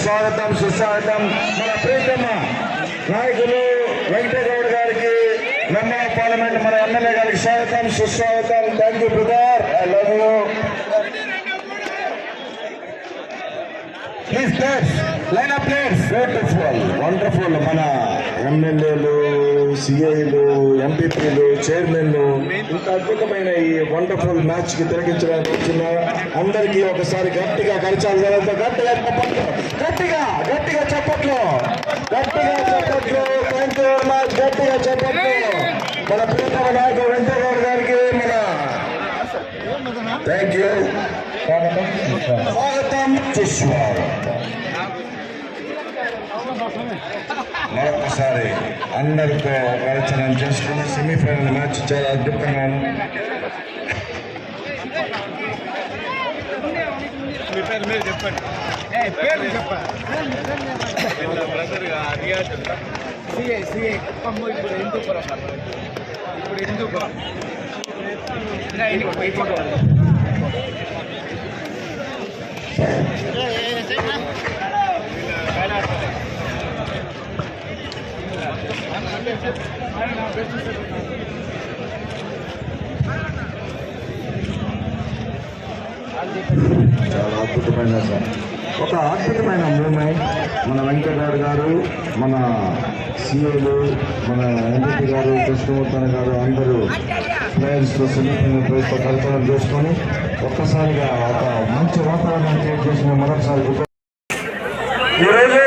స్వాగతం సుస్వాగతం. మన ప్రీతమ్మ నాయకులు వెంకటగౌడ్ గారికి, మెంబర్ ఆఫ్ పార్లమెంట్ మన ఎమ్మెల్యే గారికి స్వాగతం సుస్వాగతం. Thank you brother, I love you. Please place line up place. Beautiful, wonderful. మన ఎమ్మెల్యేలు, సిఐలు, ఎంపీపీలు, చైర్మన్లు ఇంత అద్భుతమైన ఈ వండర్ఫుల్ మ్యాచ్ కి తిలకించడానికి వచ్చిన అందరికీ ఒకసారి గట్టిగా కరచాలి. గట్టిగా చప్పట్లు, గట్టిగా గట్టిగా చప్పట్లు, గట్టిగా చప్పట్లు. Thank you very much. గట్టిగా చప్పట్లు మన ప్రీతమ నాయకుడు వెంకటగౌడ్ గారికి. మన థ్యాంక్ యూ. స్వాగతం సుస్వాగతం. మరొకసారి అందరితో ప్రయత్నం చేసుకున్న సెమీఫైనల్ మ్యాచ్ చాలా అద్భుతంగా చాలా అద్భుతమైన ఒక అద్భుతమైన మూమెంట్. మన వెంకటగౌడ్ గారు, మన సిఐలు, మన ఎంపీ గారు, కృష్ణమూర్తి గారు అందరూ ప్లేయర్స్తో సెమీఫైనల్ ప్లేయర్స్తో కల్పన చేసుకొని ఒక్కసారిగా ఒక మంచి వాతావరణం క్రియేట్ చేసిన మరొకసారి ఈరోజు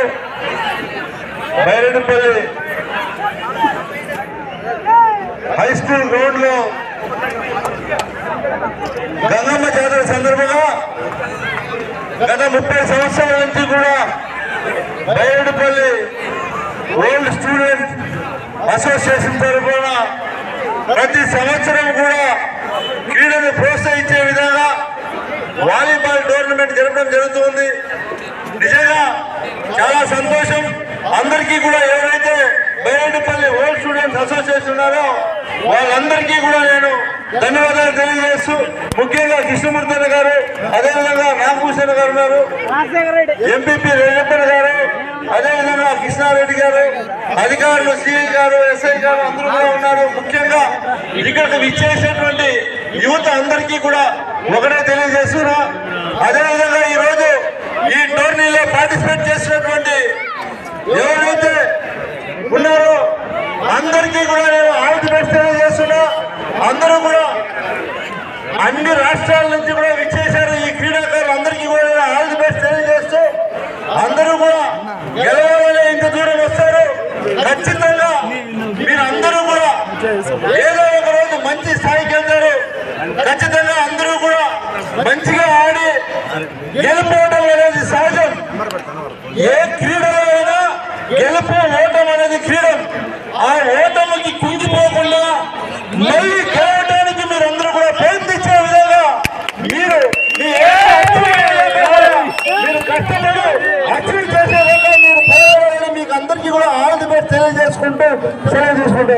బైరెడ్డిపల్లి హై స్కూల్ గ్రౌండ్ లో గంగమ్మ జాతర సందర్భంగా గత 30 సంవత్సరాల నుంచి కూడా బైరెడ్డిపల్లి ఓల్డ్ స్టూడెంట్ అసోసియేషన్ తరఫున ప్రతి సంవత్సరం కూడా క్రీడను ప్రోత్సహించే విధంగా వాలీబాల్ టోర్నమెంట్ జరపడం జరుగుతుంది. నిజంగా చాలా సంతోషం. అందరికీ కూడా ఎవరైతే బైరెడ్డిపల్లి ఓల్డ్ స్టూడెంట్స్ అసోసియేషన్ ఉన్నారో వాళ్ళందరికీ కూడా నేను ధన్యవాదాలు తెలియజేస్తూ, ముఖ్యంగా కృష్ణమూర్తి గారు, అదేవిధంగా నాగభూషణ్ గారు ఉన్నారు, ఎంపీపీ రెడ్డప్పన్ గారు, అదేవిధంగా కృష్ణారెడ్డి గారు, అధికారులు సిఐ గారు, ఎస్ఐ గారు అందరూ కూడా ఉన్నారు. ముఖ్యంగా ఇక్కడికి విచ్చేసినటువంటి యువత అందరికీ కూడా ఒకటే తెలియజేస్తున్నా. అదేవిధంగా ఈరోజు ఈ టోర్నీలో పార్టిసిపేట్ చేసినటువంటి ఎవరైతే ఉన్నారో అందరికీ కూడా నేను ఆల్ ది బెస్ట్ తెలియజేస్తున్నా. అందరూ కూడా అన్ని రాష్ట్రాల నుంచి కూడా విచ్చేశారు ఈ క్రీడాకారులు అందరికీ కూడా నేను ఆల్ ది బెస్ట్ తెలియజేస్తూ, అందరూ కూడా గెలవాలని ఇంత దూరం వస్తారు. ఖచ్చితంగా మీరు అందరూ కూడా ఏదో ఒక రోజు మంచి స్థాయికి వెళ్తారు. ఖచ్చితంగా అందరూ కూడా మంచిగా ఆడి గెలుపోవడం అనేది సహజం. ఏ క్రీడలో అయినా గెలుపు ఓటం అనేది క్రీడం. ఆ ఓటమికి కుంగిపోకుండా మళ్ళీ గెలవడానికి మీరందరూ కూడా ప్రయత్నించే విధంగా మీరు మీరు కష్టపడి అచీవ్ చేసే విధంగా మీరు పోరాడాలని మీకు అందరికీ కూడా ఆల్ ది బెస్ట్ తెలియజేసుకుంటూ సెలవు తీసుకుంటూ